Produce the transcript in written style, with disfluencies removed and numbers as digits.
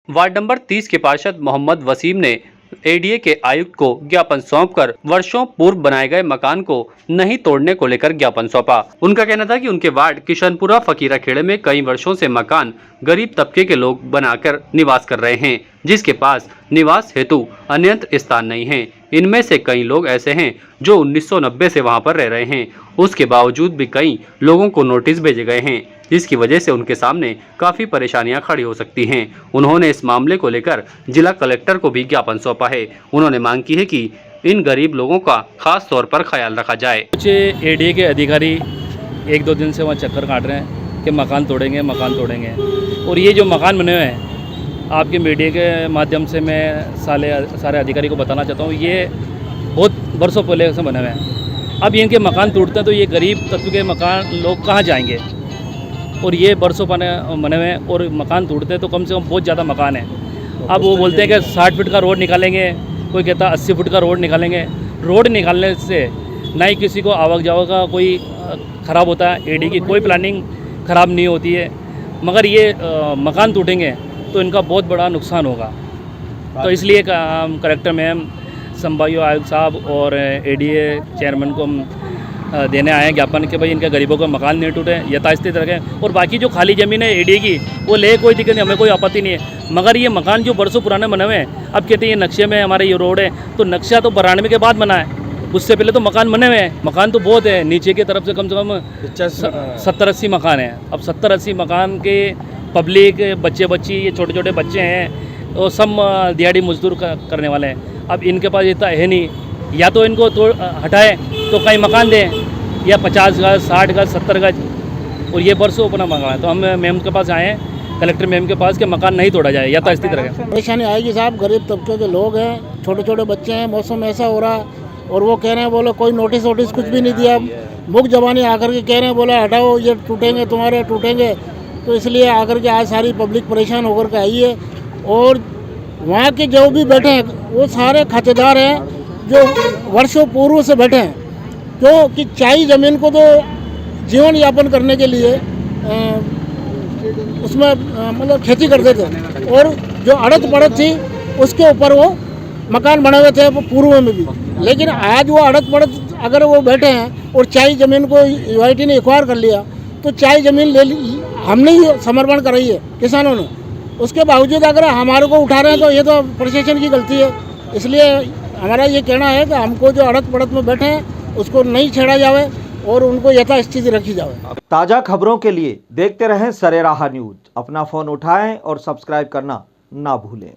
Ward number 30 के पार्षद मोहम्मद वसीम ने एडीए के आयुक्त को ज्ञापन सौंपकर वर्षों पूर्व बनाए गए मकान को नहीं तोड़ने को लेकर ज्ञापन सौंपा। उनका कहना था कि उनके वार्ड किशनपुरा फकीरा खेड़े में कई वर्षों से मकान गरीब तबके के लोग बनाकर निवास कर रहे हैं, जिसके पास निवास हेतु अन्यत्र स्थान नहीं है। इनमें से कई लोग ऐसे हैं जो 1990 से वहां पर रह रहे हैं। उसके बावजूद भी कई लोगों को नोटिस भेजे गए हैं, जिसकी वजह से उनके सामने काफी परेशानियां खड़ी हो सकती हैं। उन्होंने इस मामले को लेकर जिला कलेक्टर को भी ज्ञापन सौंपा है। उन्होंने मांग की है कि इन गरीब लोगों का खास तौर पर ख्याल रखा जाए। कुछ एडीए के अधिकारी 1-2 दिन से वहाँ चक्कर काट रहे हैं कि मकान तोड़ेंगे, और ये जो मकान बने हुए हैं, आपके मीडिया के माध्यम से मैं सारे अधिकारी को बताना चाहता हूँ, ये बहुत वर्षों पहले से बने हुए हैं। अब इनके मकान टूटते हैं तो ये गरीब तत्व के मकान लोग कहाँ जाएंगे? और ये बरसों बने हुए हैं और मकान टूटते हैं तो कम से कम बहुत ज़्यादा मकान है। अब वो बोलते हैं कि 60 फीट का रोड निकालेंगे, कोई कहता है 80 फीट का रोड निकालेंगे। रोड निकालने से ना ही किसी को आवक जावक का कोई ख़राब होता है, एडी की कोई प्लानिंग ख़राब नहीं होती है, मगर ये मकान टूटेंगे तो इनका बहुत बड़ा नुकसान होगा। तो इसलिए कलेक्टर मैम, संभागीय आयुक्त साहब और एडीए चेयरमैन को हम देने आए हैं ज्ञापन कि भाई इनके गरीबों का मकान नहीं टूटे, यथास्थित रखें। और बाकी जो खाली ज़मीन है एडीए की वो ले, कोई दिक्कत नहीं, हमें कोई आपत्ति नहीं है। मगर ये मकान जो बरसों पुराने बने हुए हैं, अब कहते हैं ये नक्शे में हमारे ये रोड है, तो नक्शा तो 92 के बाद बना है, उससे पहले तो मकान बने हुए हैं। मकान तो बहुत है, नीचे की तरफ से कम 70-80 मकान है। अब 70-80 मकान के पब्लिक, बच्चे ये छोटे छोटे बच्चे हैं, वो सब दिहाड़ी मजदूर करने वाले हैं। अब इनके पास इतना है नहीं, या तो इनको हटाए तो कहीं मकान दें, या 50 गज, 60 गज, 70 गज, और ये बरसों अपना मकान है। तो हम मैम के पास आए हैं, कलेक्टर मैम के पास, कि मकान नहीं तोड़ा जाए, या तो स्थित रहे। परेशानी आएगी साहब, गरीब तबके के लोग हैं, छोटे छोटे बच्चे हैं, मौसम ऐसा हो रहा है, और वो कह रहे हैं बोलो कोई नोटिस कुछ भी नहीं दिया, मुख जबानी आकर के कह रहे हैं बोला हटाओ, ये टूटेंगे, तुम्हारे टूटेंगे। तो इसलिए आकर के आज सारी पब्लिक परेशान होकर के आई है। और वहाँ के जो भी बैठे हैं वो सारे खातेदार हैं जो वर्षों पूर्व से बैठे हैं, क्योंकि चाई ज़मीन को तो जीवन यापन करने के लिए उसमें मतलब खेती करते थे, और जो अड़त पड़त थी उसके ऊपर वो मकान बने हुए थे वो पूर्व में भी। लेकिन आज वो अड़त पड़त अगर वो बैठे हैं और चाई ज़मीन को यूआईटी ने एक्वायर कर लिया, तो चाई ज़मीन हमने ही समर्पण कराई है किसानों ने, उसके बावजूद अगर हमारे को उठा रहे हैं तो ये तो प्रशासन की गलती है। इसलिए हमारा ये कहना है कि हमको जो अड़त पड़त में बैठे हैं उसको नहीं छेड़ा जावे और उनको यथास्थिति रखी जावे। ताज़ा खबरों के लिए देखते रहें सरेराह न्यूज। अपना फ़ोन उठाएं और सब्सक्राइब करना ना भूलें।